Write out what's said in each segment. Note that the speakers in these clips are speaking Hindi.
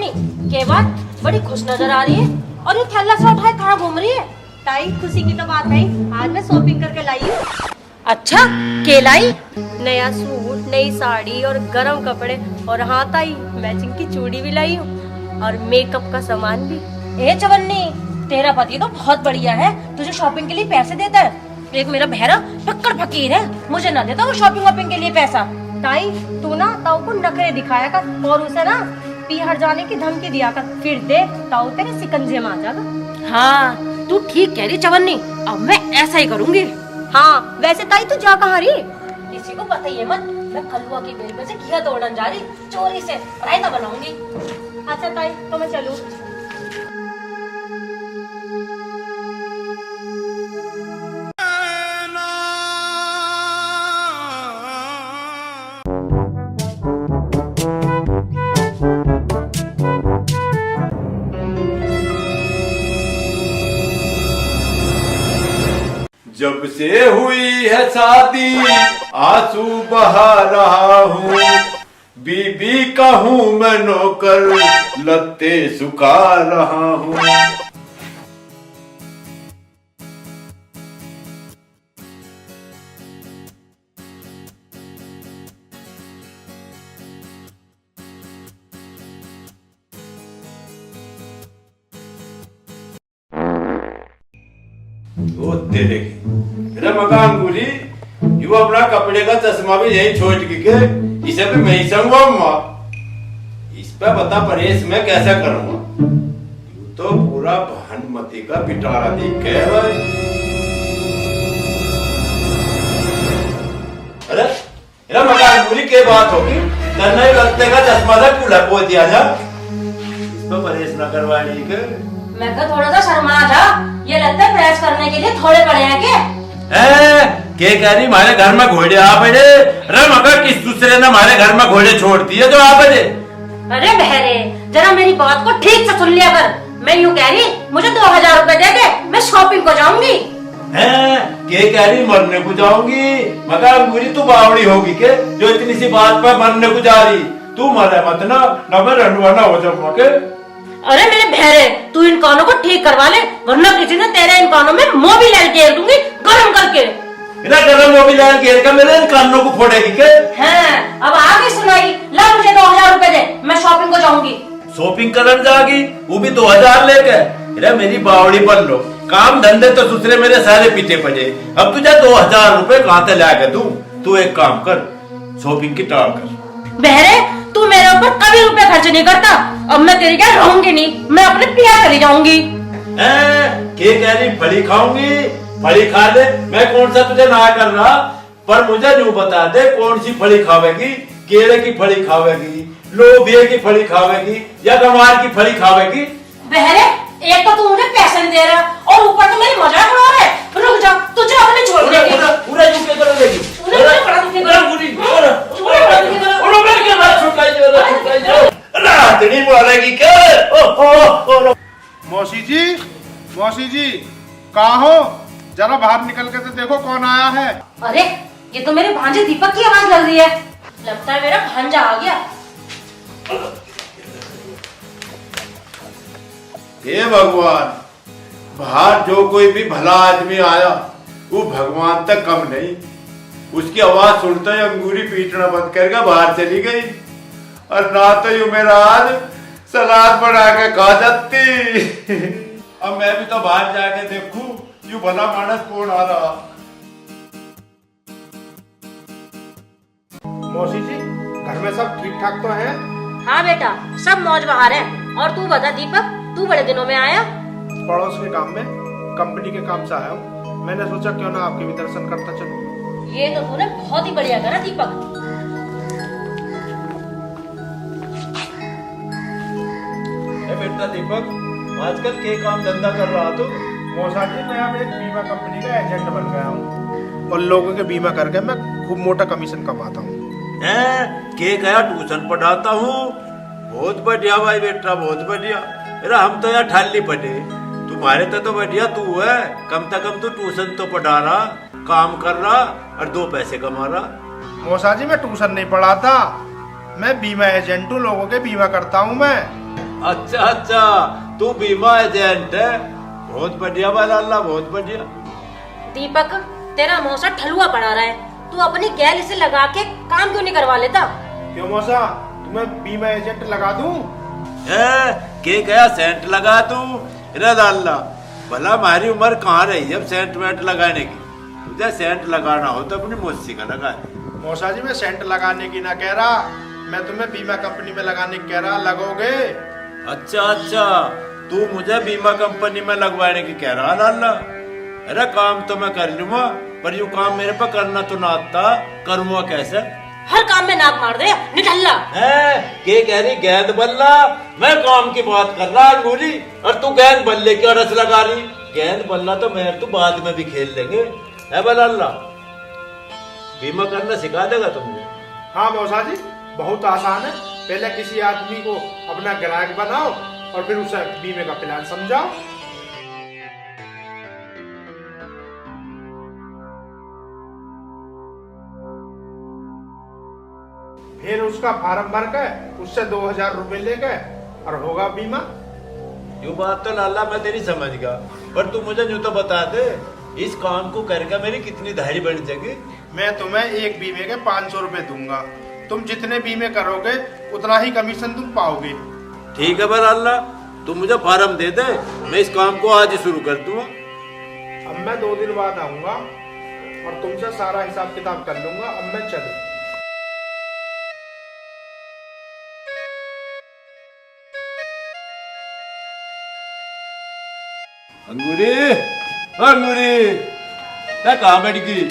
चवन्नी के बात बड़ी खुश नजर आ रही है और ये थैला सा उठाए कहाँ घूम रही है? ताई खुशी की तो बात है, आज मैं शॉपिंग करके लाई हूँ। अच्छा के लाई? नया सूट, नई साड़ी और गरम कपड़े, और हाँ ताई मैचिंग की चूड़ी भी लाई हूँ और मेकअप का सामान भी। ए चवन्नी तेरा पति तो बहुत बढ़िया है, तुझे शॉपिंग के लिए पैसे देता है। एक मेरा बहरा पक्कड़ फकीर है, मुझे ना देता वो शॉपिंग वॉपिंग के लिए पैसा। ताई तू ना ताऊ को नखरे दिखाया कर और उसे ना पीहर जाने की धमकी दिया कर, फिर दे ताऊ तेरे सिकंजे में आ जाएगा। हाँ तू ठीक कह रही चवन्नी, अब मैं ऐसा ही करूंगी। हाँ वैसे ताई तू जा कहाँ रही? किसी को पता ही है मत, मैं कलुआ की बेल में से घिया तोड़न जा रही, चोरी से रायता बनाऊंगी। अच्छा ताई तो मैं चलूँ। जब से हुई है शादी आंसू बहा रहा हूँ, बीबी का हूँ मैं नौकर लत्ते सुखा रहा हूँ। ओ तेरे मेरा मकान गुली यू अपना कपड़े का चश्मा भी यही छोड़ के इसे भी मैं ही संगवाऊंगा। इस पे बता परेश मैं कैसा करूंगा? यू तो पूरा भानुमती का पिटारा दिख के भाई। अरे मेरा मकान गुली के बात होगी तन्ने लगते का चश्मा से कूला को दिया जा, इस पे परेश न करवानी के। मैं कहा थोड़ा सा शर्मा जा, ये लगता है प्रेस करने के लिए थोड़े पड़े हैं के कह रही हमारे घर में घोड़े आ पड़े? अरे मगर किस दूसरे ने हमारे घर में घोड़े छोड़ दिए जो आ पड़े? अरे बहरे जरा मेरी बात को ठीक से सुन लिया कर, मैं यूँ कह रही मुझे 2000 रुपए दे दे, मैं शॉपिंग को जाऊंगी। के कह रही मरने को जाऊंगी? मगर बुरी तू बावड़ी होगी के जो इतनी सी बात पर मरने को जा रही? तू मरे मत ना मैं रंडवाना हो जाऊंगा के। अरे मेरे बहरे तू इन कानों को ठीक करवा ले, वरना किसी ने तेरे इन कानों में मोबिल घेर दूंगी गरम करके। बिना गरम मोबिल घेर कर मेरे इन कानों को फोड़ेगी के? हाँ, अब आगे सुनाई, ला मुझे 2000 रुपए दे, मैं शॉपिंग को जाऊंगी। शॉपिंग करने जागी वो भी 2000 लेके? अरे मेरी बावड़ी बन लो, काम धंधे तो दूसरे मेरे सारे पीछे पड़े, अब तुझे 2000 रुपए कहाँ से लाके दूं? तू एक काम कर, शॉपिंग की टाल कर। बहरे तू मेरे ऊपर कभी रुपए खर्च नहीं करता, अब मैं तेरी क्या रहूंगी नहीं, मैं अपने पिया चली जाऊंगी। के कह रही फली खाऊंगी? फली खा ले, मैं कौन सा तुझे ना कर रहा, पर मुझे यूं बता दे कौन सी फली खावेगी? केले की फली खावेगी, लोबिया की फली खावेगी या गंवार की फली खावेगी? बहरे एक तो तू मुझे पैसे नहीं दे रहा और ऊपर तो मेरी मजाक उड़ा रहा है। रुक जा, तुझे अपने छोड़ देगी। पूरा यूं के कर देगी। रातनी बोलेगी क्या? मौसी जी कहाँ हो? जरा बाहर निकल के तो देखो कौन आया है। अरे ये तो मेरे भांजे दीपक की आवाज लग रही है, लगता है मेरा भांजा आ गया। हे भगवान, बाहर जो कोई भी भला आदमी आया वो भगवान तक कम नहीं। उसकी आवाज सुनते ही अंगूरी पीटना बंद करके बाहर चली गई, और ना तो यू मेरा आज सलाद बना के खा जाती। अब मैं भी तो बाहर जाके देखूं यू भला मानस कौन आ रहा। मौसी जी घर में सब ठीक ठाक तो है? हाँ बेटा सब मौज बहार है। और तू बता दीपक, तू बड़े दिनों में आया? पड़ोस के काम में कंपनी के काम से आया हूँ, मैंने सोचा क्यों ना आपके भी दर्शन करता चलूं। ये तो तूने बहुत ही बढ़िया करा दीपक। बेटा दीपक आजकल के काम धंधा कर रहा तू? मौसा जी मैं अब एक बीमा कंपनी का एजेंट बन गया हूँ और लोगों के बीमा करके मैं खूब मोटा कमीशन कमाता हूँ। के गया ट्यूशन पढ़ाता हूँ? बहुत बढ़िया भाई बेटा, बहुत बढ़िया। मेरा हम तो यार ठाली पढ़े, तुम्हारे तो बढ़िया तू है, कम से कम तू ट्यूशन तो पढ़ा रहा, काम कर रहा और 2 पैसे कमा रहा। मौसा जी मैं ट्यूशन नहीं पढ़ाता, मैं बीमा एजेंट हूँ, लोगों के बीमा करता हूँ मैं। अच्छा अच्छा, तू बीमा एजेंट है, बहुत बढ़िया वाला, बहुत बढ़िया। दीपक, तेरा मौसा ठलुआ पड़ा रहा है, तू अपनी गैल इसे लगा के काम क्यों नहीं करवा लेता? क्यों मौसा, तुम्हें बीमा एजेंट लगा दूं? के गया सेंट लगा तू? अल्लाह भला हमारी उम्र कहाँ रही अब सेंट वेंट लगाने की। तुझे सेंट लगाना हो तो अपनी मौसी का लगा। मौसा जी, मैं सेंट लगाने की ना कह रहा, मैं तुम्हें बीमा कंपनी में लगाने की कह रहा, लगोगे? अच्छा अच्छा, तू मुझे बीमा कंपनी में लगवाने की कह रहा अल्लाह। अरे काम तो मैं कर लूंगा, पर यू काम मेरे पे करना तो ना आता, करूंगा कैसे? हर काम में नाक मार दे निठल्ला। के कह रही गेंद बल्ला? मैं काम की बात कर रहा अंगूरी, और तू गेंद बल्ले की रस लगा रही। गेंद बल्ला तो मैं तू बाद में भी खेल लेंगे। है बल्ला, बीमा करना सिखा देगा तुमने? हाँ मौसा जी, बहुत आसान है। पहले किसी आदमी को अपना ग्राहक बनाओ और फिर उसे बीमे का प्लान समझाओ। फिर उसका फार्म भर के उससे 2000 रुपए ले गए और होगा बीमा। यू बात तो लाला मैं तेरी समझ गया, पर तू मुझे यूं तो बता दे, इस काम को करके मेरी कितनी दाढ़ी बन जाएगी? मैं तुम्हें एक बीमे के 500 रुपए दूंगा। तुम जितने बीमे करोगे उतना ही कमीशन तुम पाओगे। ठीक है बल्ला, तू मुझे फार्म दे दे, मैं इस काम को आज ही शुरू कर दूंगा। अब मैं 2 दिन बाद आऊंगा और तुमसे सारा हिसाब किताब कर लूंगा। अब मैं चलूं। अंगूरी, अंगूरी, क्या कहाँ बैठ गई?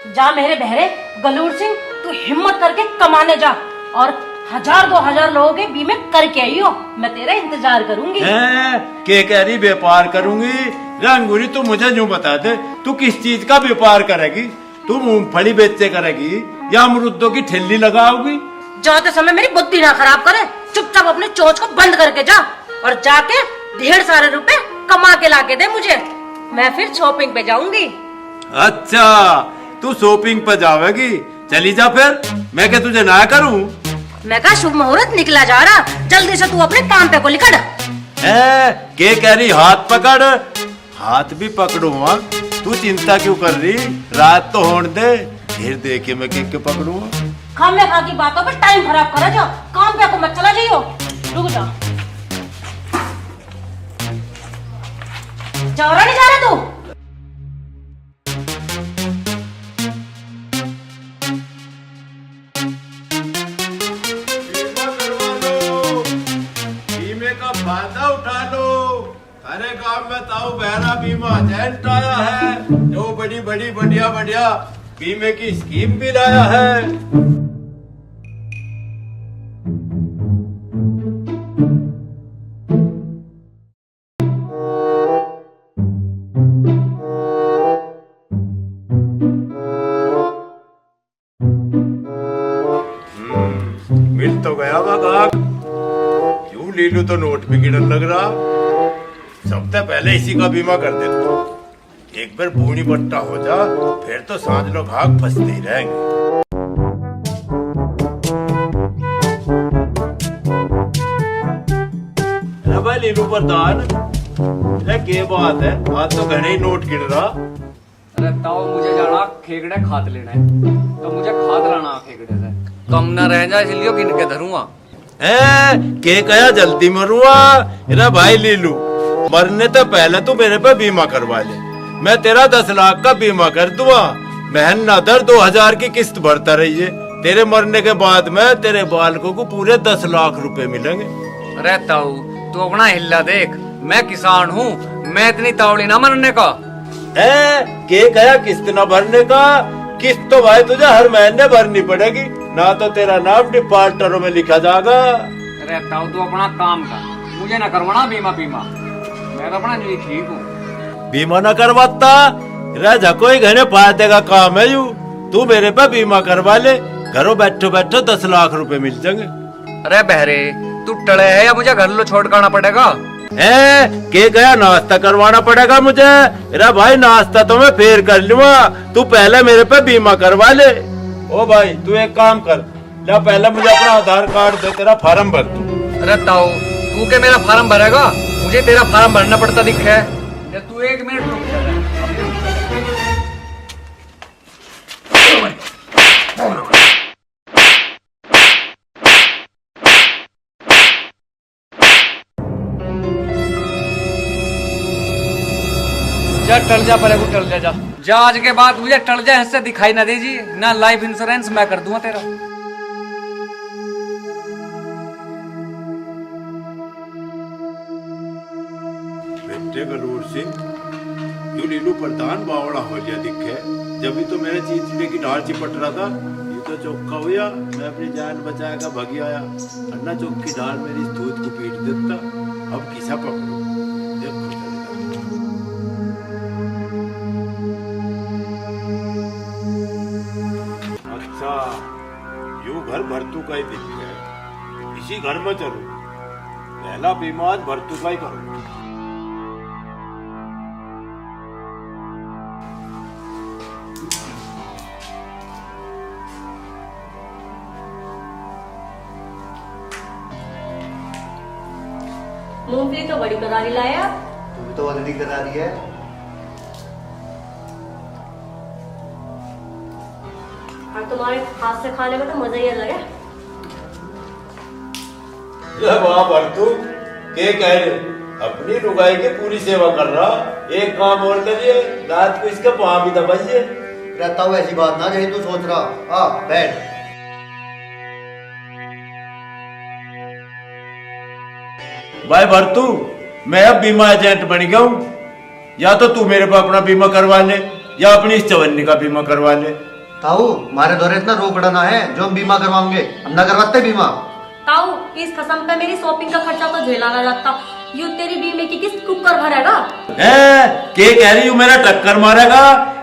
जा मेरे बहरे गलूर सिंह, तू हिम्मत करके कमाने जा और 1000-2000 लोगों के बीमे करके आई हो। मैं तेरा इंतजार करूंगी। के कह रही व्यापार करूंगी? अंगूरी तू मुझे यूं बता दे, तू किस चीज का व्यापार करेगी? तू मूंगफली बेचे करेगी या अमरूदों की ठेली लगाओगी? जाते समय मेरी बुद्धि ना खराब करे, चुपचाप अपने चोंच को बंद करके जा और जाके ढेर सारे रुपए कमा के लाके दे मुझे। मैं फिर शॉपिंग पे जाऊंगी। अच्छा, तू शॉपिंग पे जावेगी? चली जा फिर, मैं क्या तुझे ना करूं? मैं कहा शुभ मुहूर्त निकला जा रहा, जल्दी से तू अपने काम पे को लिकड़। के कह रही हाथ पकड़? हाथ भी पकड़ूंगा, तू चिंता क्यों कर रही? रात तो होने दे, फिर देखे मैं के पकड़ूंगा। खामे खा की बातों पर टाइम खराब करा जा, काम पे को मत चला जाइयो। रुक जा, जा रहा नहीं जा रहा तू? बीमे का फायदा उठा लो। अरे गांव में ताऊ बहरा बीमा एजेंट आया है, जो बड़ी बड़ी बढ़िया बढ़िया बीमे की स्कीम भी लाया है। मिल तो गया गाहक, यूं ले लूं तो नोट भी गिरने लग रहा। सबसे पहले इसी का बीमा कर देता हूँ, एक बार बूढ़ी बट्टा हो जा, फिर तो सांझ लोग भाग फंसते ही रहेंगे। अरे भाई लीलू प्रधान, के बात है, आज तो घने ही नोट गिर रहा। अरे ताऊ मुझे जाना खेकड़े खाद लेना है, तो मुझे खाद लाना खेकड़े से कम न रह जाए, इसलिए गिन के धरूंगा। के कया जल्दी मरुआ? अरे भाई लीलू, मरने तो पहले तू मेरे पे बीमा करवा ले, मैं तेरा 10 लाख का बीमा कर दूंगा। बहन ना दर 2000 की किस्त भरता रहिए, तेरे मरने के बाद में तेरे बालकों को पूरे 10 लाख रुपए मिलेंगे। अरे ताऊ तू अपना हिल्ला देख, मैं किसान हूँ, मैं इतनी तावड़ी ना मरने का। के कया किस्त न भरने का? किस्त तो भाई तुझे हर महीने भरनी पड़ेगी, ना तो तेरा नाम डिपार्टरों में लिखा जाएगा। अरे ताऊ तू अपना काम कर, मुझे न करवाना बीमा बीमा, मैं तो अपना लिए ठीक हूँ। बीमा न करवाता? राजा कोई घने फायदे का काम है यू, तू मेरे पे बीमा करवा ले, घरों बैठो बैठो 10 लाख रुपए मिल जाएंगे। अरे बहरे तू टले है या मुझे घर लो छोड़ कर आना पड़ेगा? के गया नाश्ता करवाना पड़ेगा मुझे? अरे भाई नाश्ता तो मैं फिर कर लूंगा, तू पहले मेरे पे बीमा करवा ले। ओ भाई तू एक काम कर, जा पहले मुझे अपना आधार कार्ड दे, तेरा फार्म भर दूं। अरे ताऊ तू क्या मेरा फार्म भरेगा? मुझे तेरा फार्म भरना पड़ता दिख है। या तू 1 मिनट रुक जा। जा टल जा परे को टल जा। जा आज के बाद मुझे टल जा, इससे दिखाई ना दे जी ना। लाइफ इंश्योरेंस मैं कर दूंगा तेरा। बेटे गलूर सिंह, यू लीलू प्रधान बावड़ा हो गया दिखे। जब भी तो मेरे चीचने की ढाल चिपट रहा था, ये तो चौका हुआ, मैं अपनी जान बचाएगा भगी आया। अन्ना चौक की ढाल मेरी इस दूध को पीट देता। अब किसा पकड़ू, देखो अच्छा यू घर भरतू का ही दिख है। इसी घर में चलू, पहला बीमा आज भरतू का ही करूँ। मूंगफली तो बड़ी करारी लाया। तू भी तो ऑलरेडी करा रही है। और तुम्हारे हाथ से खाने में तो मजा ही अलग है। वाह भरतू, के कह रहे अपनी रुगाई की पूरी सेवा कर रहा। एक काम और करिए, रात को इसका पाँव भी दबाइए। रहता हूँ ऐसी बात ना जैसे तू सोच रहा। आ बैठ। भाई भरतू, मैं अब बीमा एजेंट बन गया हूँ। या तो तू मेरे पे अपना बीमा करवा ले, या अपनी इस चवन्नी का बीमा करवा ले। ताऊ हमारे दौरे इतना रोकड़ा ना है जो हम बीमा करवाएंगे। हम ना करवाते बीमा। ताऊ इस कसम पे मेरी शॉपिंग का खर्चा तो झेला ना जाता। यू तेरी बीमे की किस्त कुकर भरेगा। के कह रही हूँ मेरा टक्कर मारेगा?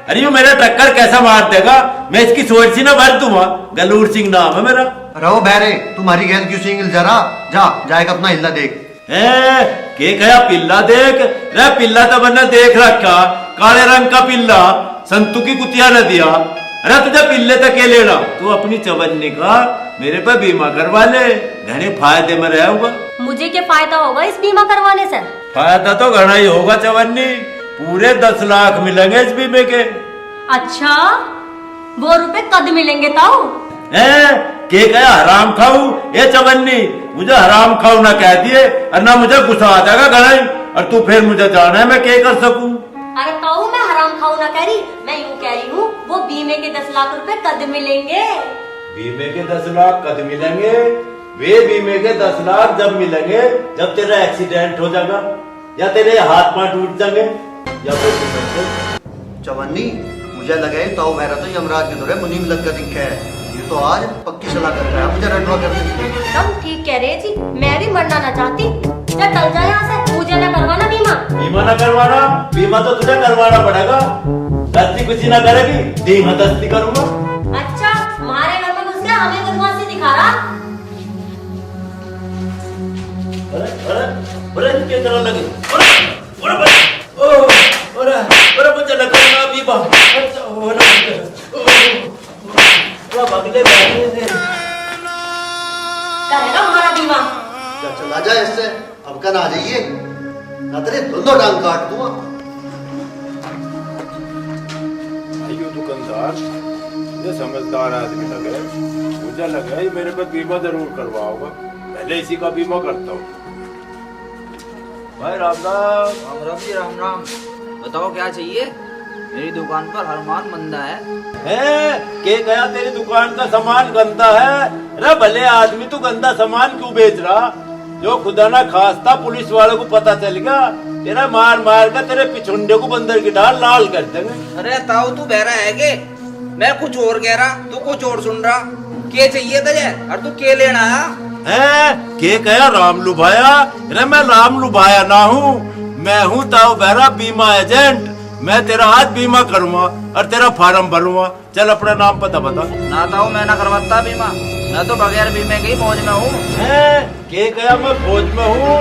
अरे यू मेरा टक्कर कैसा मार देगा? मैं इसकी सोच सी ना भर दूंगा। गलूर सिंह नाम है मेरा। रहो बहरे, तुम्हारी गैस क्यों सिंगल जरा जा जाएगा अपना हिल्ला देख। के कहा पिल्ला देख? रे पिल्ला तो मैंने देख रखा, काले रंग का पिल्ला, संतू की कुतिया न दिया। अरे तुझे पिल्ले तक के लेना, तू अपनी चवन्नी का मेरे पे बीमा करवा ले, घने फायदे में रहेगा। मुझे क्या फायदा होगा इस बीमा करवाने से? फायदा तो घना ही होगा चवन्नी, पूरे 10 लाख मिलेंगे इस बीमे के। अच्छा वो रुपए कद मिलेंगे ताऊ? के कहा हराम खाऊ? ये चवन्नी मुझे हराम खाऊ ना कह दिए, और ना मुझे गुस्सा आ जाएगा घना ही। और तू फिर मुझे जाना है मैं क्या कर सकूं? अरे ताऊ मैं हराम खाऊ ना कह रही, मैं यूँ कह रही हूँ वो बीमे के 10 लाख रुपए कद मिलेंगे। बीमे के 10 लाख कद मिलेंगे? वे बीमे के 10 लाख जब मिलेंगे जब तेरा एक्सीडेंट हो जाएगा, या तेरे हाथ पांव टूट जाएंगे, या फिर चवन्नी मुझे लगे ताऊ बहरा तो यमराज के दौरे मुनीम लग कर दिखे है। ये तो आज पक्की सलाह कर रहा है मुझे रटवा कर देंगे। तुम ठीक कह रहे जी, मैं भी मरना ना चाहती। चल चल जा यहाँ से, मुझे ना करवाना बीमा। बीमा ना करवाना? बीमा तो तुझे करवाना पड़ेगा। दस्ती कुछ ना करेगी, धीमा दस्ती करूंगा। अच्छा हमारे घर में घुस गया, हमें बदमाशी दिखा रहा। अरे अरे अरे इसके तरह लगे। अरे अरे अरे मुझे लगा ना बीमा। अच्छा हो ना बगले बैठे थे। करेगा हमारा बीमा। चला जाए इससे, अब कल आ जाइए ना तेरे दोनों टांग काट दूंगा। आइयो दुकानदार, ये समझदार आदमी लगे, मुझे लगा ये मेरे पे बीमा जरूर करवाओगा। पहले इसी का बीमा करता हूँ। भाई राम राम। राम राम जी, राम राम। बताओ क्या चाहिए? मेरी दुकान पर हर माल मंदा है। के गया तेरी दुकान का सामान गंदा है? अरे भले आदमी तू गंदा सामान क्यों बेच रहा? जो खुदा ना खास्ता पुलिस वालों को पता चल गया, तेरा मार मार कर तेरे पिछुंडे को बंदर की ढाल लाल कर देंगे। अरे ताऊ तू बहरा है के? मैं कुछ और कह रहा, तू कुछ और सुन रहा। के चाहिए तुझे और तू के लेना आया? के कहा राम लुभाया? अरे मैं राम लुभाया ना हूँ, मैं हूँ ताऊ बहरा बीमा एजेंट। मैं तेरा आज बीमा करूँगा और तेरा फार्म भरूंगा। चल अपना नाम पता बता। ना ताऊ मैं ना करवाता बीमा, मैं तो बगैर बीमे के ही मौज में हूँ। के कहा मैं फौज में हूँ?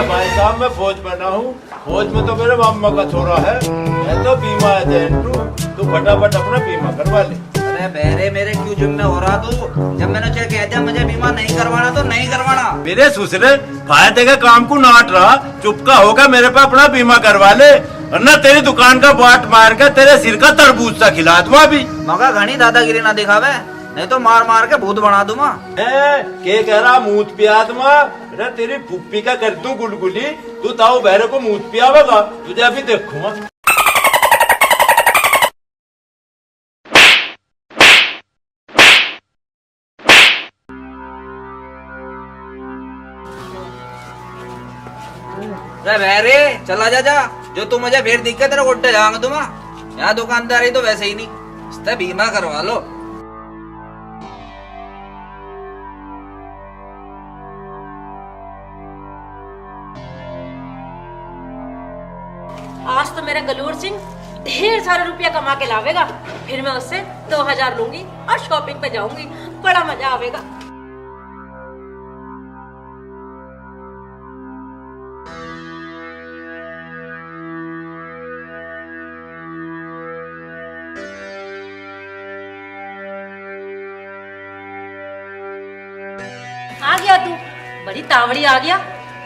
भाई साहब मैं फौज में ना हूँ, फौज में तो मेरे मामा का छोरा है। मैं तो बीमा एजेंट हूँ, तू फटाफट अपना बीमा करवा ले। अरे बेरे मेरे क्यों जिम्मे हो रहा तू? जब मैंने तुझे कह दिया मुझे बीमा नहीं करवाना तो नहीं करवाना। मेरे ससुरे फायदे के काम को नाट रहा, चुपका होगा मेरे पे अपना बीमा करवा ले, वरना तेरी दुकान का बाट मार के तेरे सिर का तरबूज सा खिला दूंगा अभी। मगा घनी दादागिरी ना दिखावे, नहीं तो मार मार के भूत बना दूंगा। के कह रहा मूत पिया दूंगा? अरे तेरी फुप्पी का कर दूं गुलगुली, तू ताऊ बहरे को मूत पियावेगा, तुझे अभी देखूंगा। अरे बेरे चला जा, जो तू मुझे फिर दिक्कत तेरे गोटे जाऊंगा दूंगा। यहाँ दुकानदारी तो वैसे ही नहीं, इससे बीमा करवा लो। आज तो मेरा गलूर सिंह ढेर सारे रुपया कमा के लावेगा, फिर मैं उससे 2000 लूंगी और शॉपिंग पे जाऊंगी, बड़ा मजा आवेगा। आ गया तू, बड़ी तावड़ी आ गया।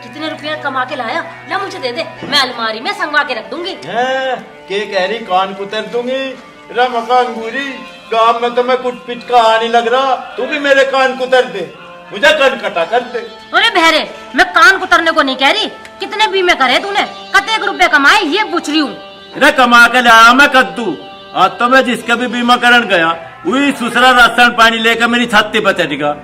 कितने रुपया कमा के लाया? ला मुझे दे दे, मैं अलमारी में संगवा के रख दूंगी। के कह रही कान कुतर दूंगी? रमका अंगूरी, गांव में तो मैं कुछ पिच का आने लग रहा, तू भी मेरे कान कुतर दे, मुझे कन कटा कर दे। अरे बहरे, मैं कान कुतरने को नहीं कह रही, कितने बीमे करे तूने, कतेक रुपए कमाए ये पूछ रही हूँ। अरे कमा के लाया मैं कद्दू, आज तो मैं जिसका भी बीमा करण गया वही सुसरा राशन पानी लेकर मेरी छाती पर चढ़ेगा।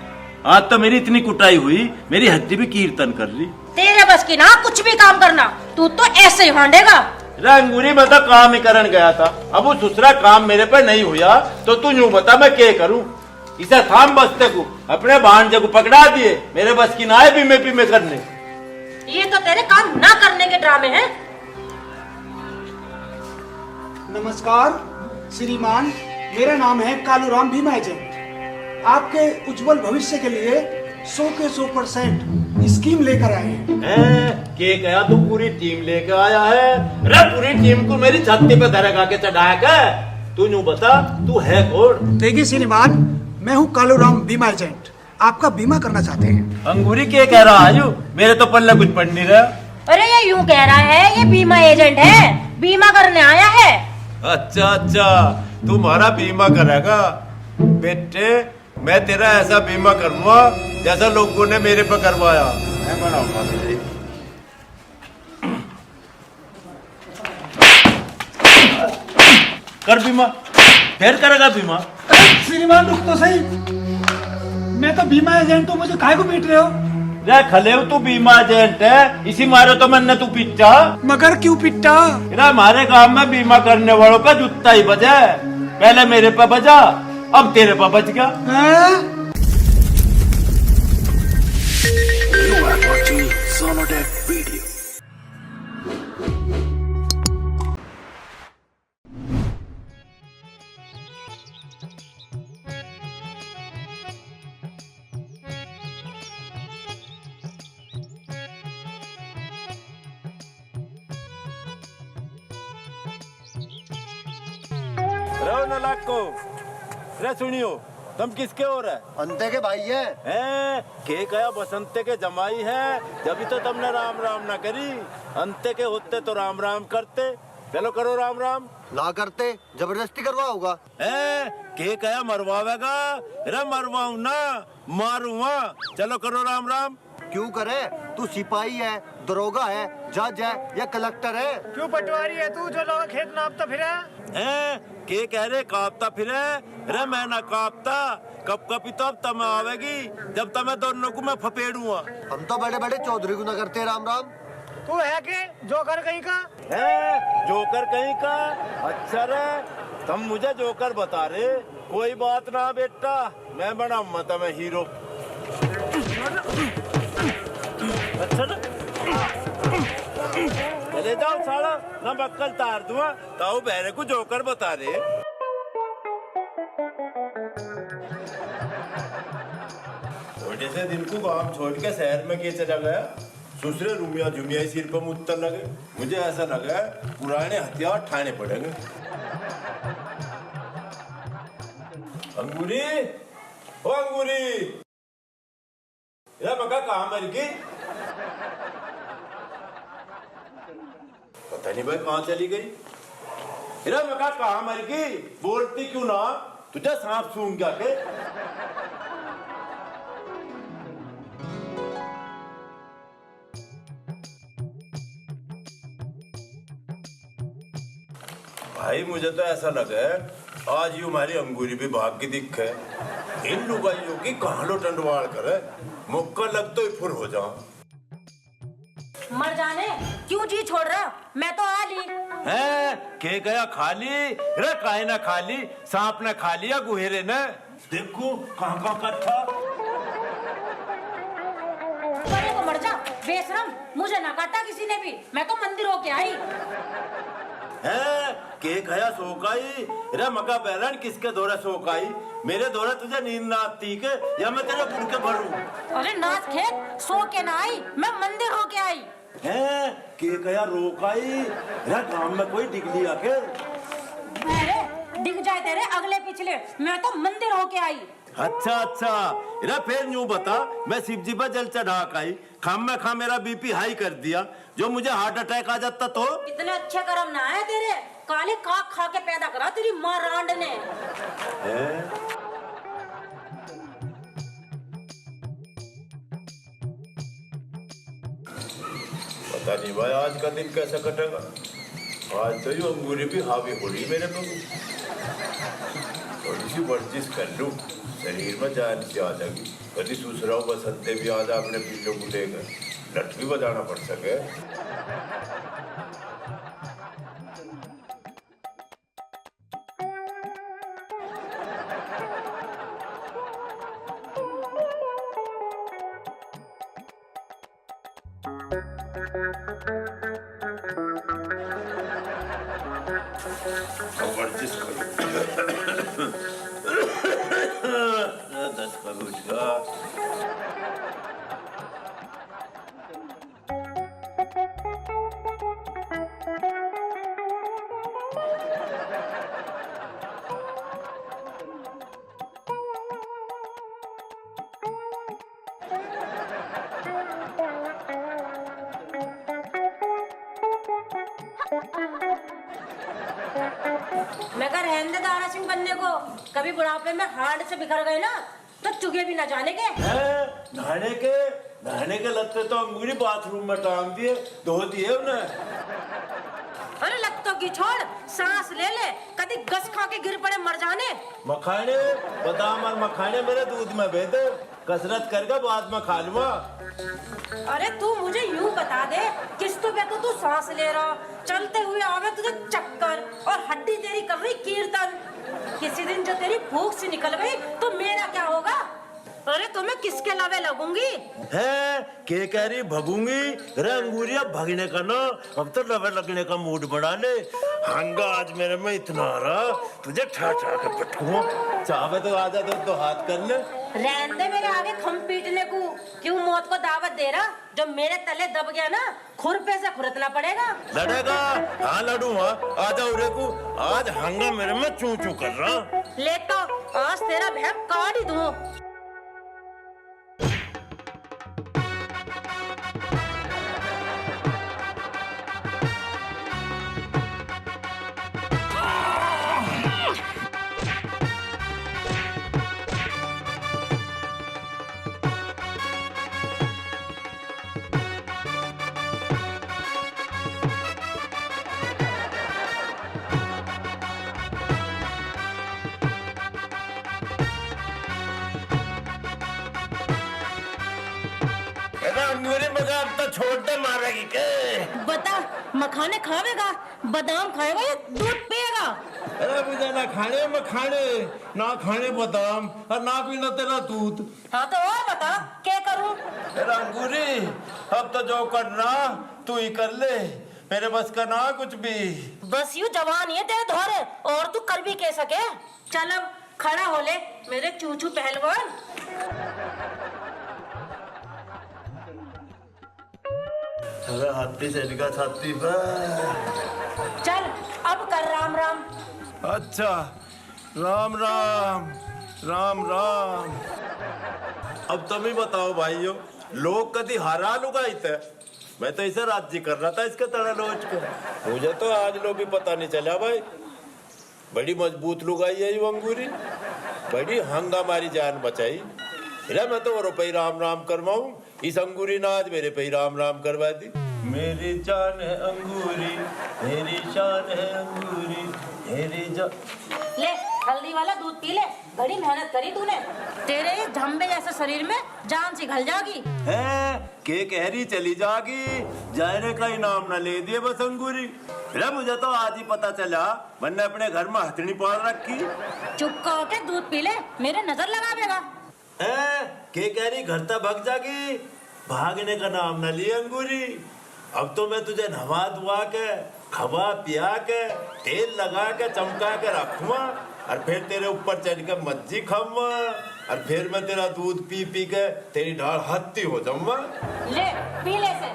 आज तो मेरी इतनी कुटाई हुई, मेरी हड्डी भी कीर्तन कर रही। तेरे बस की ना कुछ भी काम करना, तू तो ऐसे ही हांडेगा। अंगूरी मैं तो काम ही करन गया था, अब वो दूसरा काम मेरे पे नहीं हुआ तो तू यूं बता मैं क्या करूं? इसे थाम बस्ते को अपने भांजे को पकड़ा दिए, मेरे बस की ना है बीमे बीमे करने। ये तो तेरे काम ना करने के ड्रामे हैं। नमस्कार श्रीमान, मेरा नाम है कालूराम भीमा एजेंट। आपके उज्जवल भविष्य के लिए 100 के 100% स्कीम लेकर आए हैं। के कहा तू पूरी टीम लेकर आया है? अरे पूरी टीम को मेरी छाती पे धरका के चढ़ाया कर। तू यूं बता तू है कौन? देखिए श्रीमान, मैं हूँ कालूराम बीमा एजेंट, आपका बीमा करना चाहते हैं। अंगूरी के कह रहा है मेरे तो पल्ला कुछ पढ़ नहीं रहा। अरे ये यूं कह रहा है ये बीमा एजेंट है, बीमा करने आया है। अच्छा अच्छा, तुम्हारा बीमा करेगा बेटे, मैं तेरा ऐसा बीमा करूंगा जैसा लोगों ने मेरे पे करवाया। मैं बनाऊंगा तुझे। कर बीमा, फिर करेगा बीमा। श्रीमान रुक तो सही, मैं तो बीमा एजेंट हूँ, मुझे काहे को पीट रहे हो? रे खले तू बीमा एजेंट है, इसी मारे तो मैंने तू पिटा। मगर क्यों पिटा? हमारे गांव में बीमा करने वालों का जूता ही बजा, पहले मेरे पे बजा, अब तेरे पे बच गया। रे सुनियो, तुम किसके हो रहे? अंते के भाई है। के कया बसंते के जमाई है, जब तो तुमने राम राम ना करी, अंते के होते तो राम राम करते। चलो करो राम राम। ना करते, जबरदस्ती करवा होगा। के कया मरवावेगा? रे मरवाऊ ना, मारूंगा। चलो करो राम राम। क्यों करे? तू सिपाही है, दरोगा है, जज है या कलेक्टर है? क्यों पटवारी है तू जो लोग खेत नापता फिरे? के कह रहे कापता फिरे? रे मैं ना कापता, कब कभी तब तब आवेगी जब तब मैं दोनों को मैं फपेड़ूंगा। हम तो बड़े बड़े चौधरी को ना करते राम राम। तू है के जोकर कहीं का? जोकर कहीं का? अच्छा रे, तुम मुझे जोकर बता रहे, कोई बात ना बेटा, मैं बनाऊंगा तुम्हें हीरो। अच्छा ना, चले जाओ साला, ना बक्कल तार दूंगा, ताऊ बहरे को जोकर बता रहे। छोटे से दिन को गांव छोड़ के शहर में के चला गया, दूसरे रूमिया झुमिया सिर पर मुत्तर लगे। मुझे ऐसा लगा पुराने हथियार ठाने पड़ेंगे। अंगूरी, ओ अंगूरी, ये मका कहाँ मर गई? पता नहीं भाई कहाँ चली गई। इरा मका कहाँ मर गई? बोलती क्यों ना? तुझे सांप सूंघ गया के? भाई मुझे तो ऐसा लगा है आज यूं हमारी अंगूरी भी भाग की दिख है। इन लुगाइयों की कहाँ लो टंडवाल करे, मुक्का लग तो ही फुर हो जाऊं। मर जाने क्यों जी छोड़ रहा, मैं तो आ ली है के गया खाली रे, काहे ना खाली, सांप ने खा लिया गुहेरे ने। देखो कहाँ कहाँ कट्ठा। परे को मर जा बेशरम, मुझे ना काटा किसी ने भी, मैं तो मंदिर होके आई। है के गया सोकाई रे, मका बैलन किसके दौरे सोकाई? मेरे दौरे तुझे नींद ना आती के या मैं तेरे फुड़के भरूं? अरे नाच खेत सो के ना आई, मैं मंदिर होके आई। है के गया रोकाई रे, गांव में कोई डिगली आके? अरे दिख जाए तेरे अगले पिछले, मैं तो मंदिर होके आई। अच्छा अच्छा, इरा फिर यूं बता, मैं शिव जी पर जल चढ़ा आई, खाम में खा मेरा बीपी हाई कर दिया, जो मुझे हार्ट अटैक आ जाता तो? इतने अच्छे कर्म ना है तेरे, काले काक खा के पैदा करा तेरी माँ रांड ने। पता नहीं भाई आज का दिन कैसा कटेगा। आज तो ये अंगूरी भी हावी हो रही मेरे पे। थोड़ी सी वर्जिश कर लूं, शरीर में जान सी आ जाएगी। कभी दूसरा बसंते भी आज अपने पीलों को लेकर लठ भी बजाना पड़ सके। वर्जिश करूं। दस का गुजरा। मैं कह रहने दे दारा सिंह बनने को, कभी बुढ़ापे में हार्ड से बिखर गए ना तो चुगे भी ना जाने के। नहाने के लगते तो अंगूरी बाथरूम में टांग दिए, धो दिए उन्हें। अरे लगतों की छोड़, सांस ले ले, कभी गस खा के गिर पड़े मर जाने। मखाने बादाम और मखाने मेरे दूध में भेज दे, कसरत करके बाद में खा लूंगा। अरे तू मुझे यूं बता दे, किस्तों पे तो तू सांस ले रहा, चलते हुए आवे तुझे चक्कर और हड्डी तेरी कर रही कीर्तन। किसी दिन जो तेरी भूख से निकल गई तो मेरा क्या होगा? अरे तो मैं किसके लवे लगूंगी? है के कह रही भगूंगी रे अंगूरिया, भगने का ना, अब तो लवे लगने का मूड बना ले। हंगा आज मेरे में इतना आ रहा, तुझे ठा ठा के पटकूं। चाहे तो आजा तो हाथ कर ले। रहने दे मेरे आगे खम पीटने को, क्यों मौत को दावत दे रहा? जो मेरे तले दब गया ना, खुरपे से खुरतना पड़ेगा। लड़ेगा? हाँ लड़ूंगा, आजा उरे को। आज हंगा मेरे में चू चू कर रहा। ले तो आज तेरा भैंस काट ही दूं। तो छोड़ दे, मारेगी के? बता, मखाने खावेगा, बादाम खाएगा या दूध पिएगा? अरे मुझे ना खाने मखाने, ना खाने बादाम और ना पीना तेरा दूध। हाँ तो और बता क्या करूं? अरे अंगूरी, अब तो जो करना तू ही कर ले, मेरे बस का ना कुछ भी। बस यूं जवान ही है तेरे धोरे, और तू कर भी कह सके। चल अब खड़ा हो ले मेरे चूचू पहलवान। अरे हाथी से निकाल छाती पर। चल अब कर राम राम। अच्छा राम राम। राम राम। अब तुम ही बताओ भाइयों, लोग कभी हारा लुगाई थे। मैं तो इसे राज्य कर रहा था इसके तरह लोच के। मुझे तो आज लोग भी पता नहीं चला भाई। बड़ी मजबूत लुगाई है ये अंगूरी, बड़ी हंगामारी जान बचाई। मैं तो रुपये राम राम करवाऊं, इस अंगूरी ने आज मेरे पे राम राम करवा दी। मेरी जान है अंगूरी, मेरी शान है अंगूरी, मेरी जान। ले हल्दी वाला दूध पी ले, बड़ी मेहनत करी तूने। तेरे इस झम्बे जैसे शरीर में जान सी घल जागी है के कहरी चली जागी, जाने का इनाम न ले दिए बस अंगूरी। मुझे तो आज ही पता चला, मैंने अपने घर में हथनी पाल रखी। चुप कहो के दूध पी ले, मेरे नजर लगावेगा। के कहरी घर तक भग जागी, भागने का नाम न लिए अंगूरी। अब तो मैं तुझे नवा धुआ के, खवा पिया के, तेल लगा के, चमका के रखूंगा, और फिर तेरे ऊपर चढ़ के मज्जी खाऊंगा, और फिर मैं तेरा दूध पी पी के तेरी ढाल हत्ती हो जाऊंगा। ले पी ले से।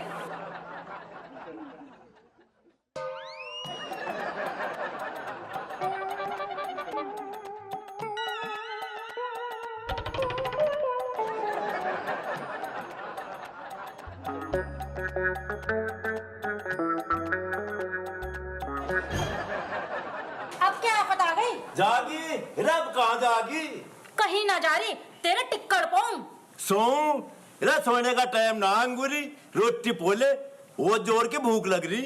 अब क्या आफत आ गई? जागी रब कहाँ जागी? कहीं ना जा रही, तेरे टिक्कड़ पोंग। सोने का टाइम ना अंगूरी, रोटी पोले वो जोर के भूख लग रही।